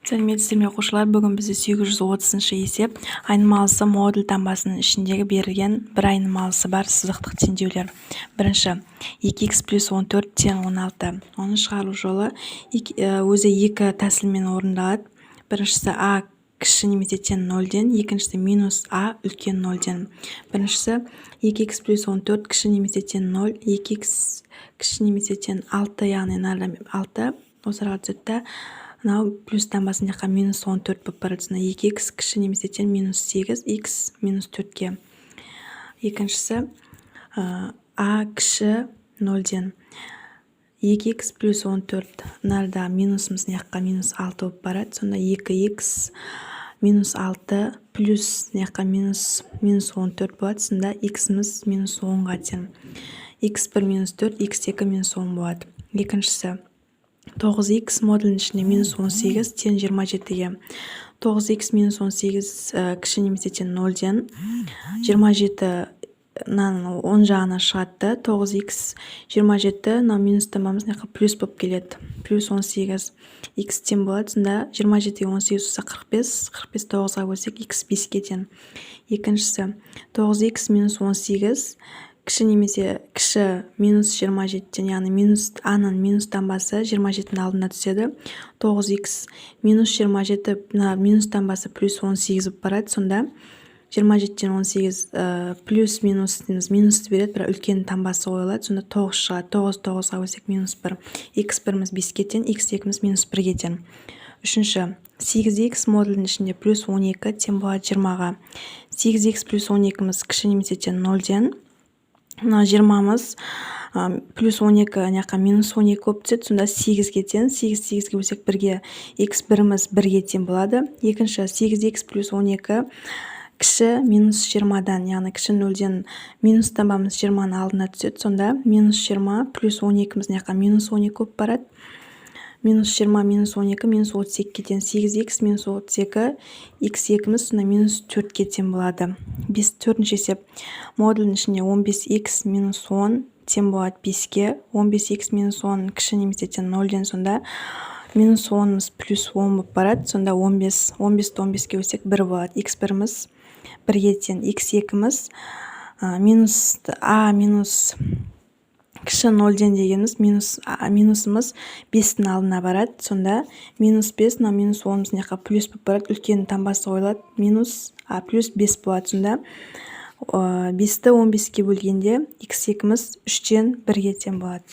Сәлеметсіздер ме оқушылар, бүгін бізде 830 есеп айнымалысы модуль таңбасының ішіндегі берілген бір айнымалысы бар сызықтық теңдеулер. Бірінші, 2х плюс 14 тең 16. Оны шығару жолы өзі екі тәсілмен орындалады. Біріншісі а кіші немесе тең 0-ден, екіншісі минус а үлкен 0-ден. Біріншісі 2х плюс 14 кіші немесе тең 0, 2х кіші немесе тең 6, яғни 6 осыраға түседі. Мынау плюс таңбасын жаққа минус 14 болып барады. 2х кіші немесе тең минус 8, х минус 4-ге. Екіншісі а кіші 0-ден. 2х плюс 14 нарда минусымыз жаққа минус 6 болып барады. Сонда 2х минус 6 плюс жаққа минус 14 болады. Сонда x'міз минус 10-ға тең. x1 минус 4, x2 минус 10 болады. Екіншісі 9х модулінің ішінде минус 18 тең 27-ге. 9х минус 18 кіші немесе тең 0-ден. 27-нан 10 жағына шығады. 9х 27, минус таңбамыз плюс болып келеді. Плюс 18 х тең болады. Сонда 27-ге 18 болса 45, 45 9-ға бөлсек х 5-ге тең. Екіншісі 9х минус 18 кіші немесе кіші минус 27-ден, яғни минус аның минус таңбасы 27-дің алдына түседі. 9х минус 27 минус таңбасы плюс 18 болып барады. Сонда 27-ден 18 плюс минус минусты береді, бірақ үлкен таңбасы қойылады. Сонда 9 шығады. 9 9-ға бөлсек минус 1. x1-міз 5-ге тең, x2-міз минус 1-ге тең. Үшінші, 8х модулінің ішінде плюс 12 тең болады 20-ға. 8х плюс 12-міз кіші немесе тең 0-ден. 20-мыз плюс 12 жаққа минус 12 болып түседі. Сонда 8-ге тең. 8 8-ге бөлсек 1-ге. x1-міз 1-ге тең болады. Екінші 8х плюс 12 кіші минус 20-дан, яғни кіші 0-ден минус таңбамыз 20-ның алдына түседі. Сонда минус 20 плюс 12-міз жаққа минус 12 болып барады. Минус 20 минус 12 минус 32-ге тең. 8х минус 32 x2-міз сонда минус 4-ге тең болады. 4-ші есеп модулінің ішінде 15х минус 10 тең болады 5-ге. 15х минус 10 кіші немесе тең 0-ден. Сонда минус 10-мыз плюс 10 болып барады. Сонда 15 15-ге бөлсек 1 болады. x1-міз 1-ге тең. x2-міз минус а минус кіші 0-ден дегеніміз минусымыз 5-дің алдына барады. Сонда минус 5, минус 10-мыз жаққа плюс болып барады. Үлкен таңбасы қойылады. Минус плюс 5 болады. Сонда 5-ті 15-ге бөлгенде x2-міз 3-тен 1-ге тең болады.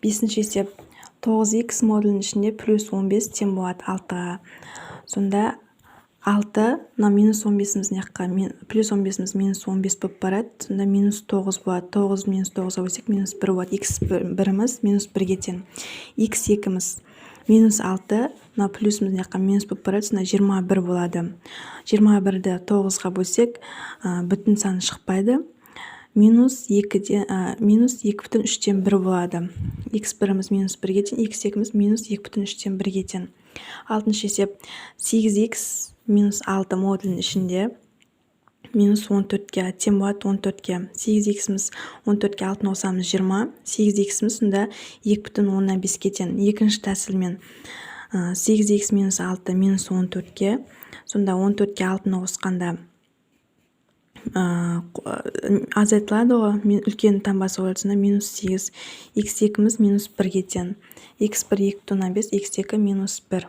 5-ші есеп 9х модулінің ішінде плюс 15 тең болады 6-ға. Сонда 6, минус 15-міз жаққа плюс 15-міз минус 15 болып барады. Сонда минус 9 болады. 9 минус 9-ға бөлсек минус 1 болады. x1-міз минус 1-ге тең. x2-міз минус 6, плюсымыз жаққа минус болып барады. Сонда 21 болады. 21-ді 9-ға бөлсек бүтін саны шықпайды. Минус 2,3-тен 1 болады. x1-міз минус 1-ге тең, x2-міз минус 2,3-тен 1-ге тең. 6-ші есеп 8х минус 6 модулінің ішінде минус 14-ге тең болады 14-ге. 8х-міз 14-ге 6-ны қосамыз 20. 8х-міз сонда 2,5-ге тең. Екінші тәсілмен 8х минус 6 минус 14-ге. Сонда 14-ге 6-ны қосқанда азайтылады ғой, үлкен таңбасы қойылады. Сонда минус 8. x2-міз минус 1-ге тең. x1 2,5, x2 минус 1.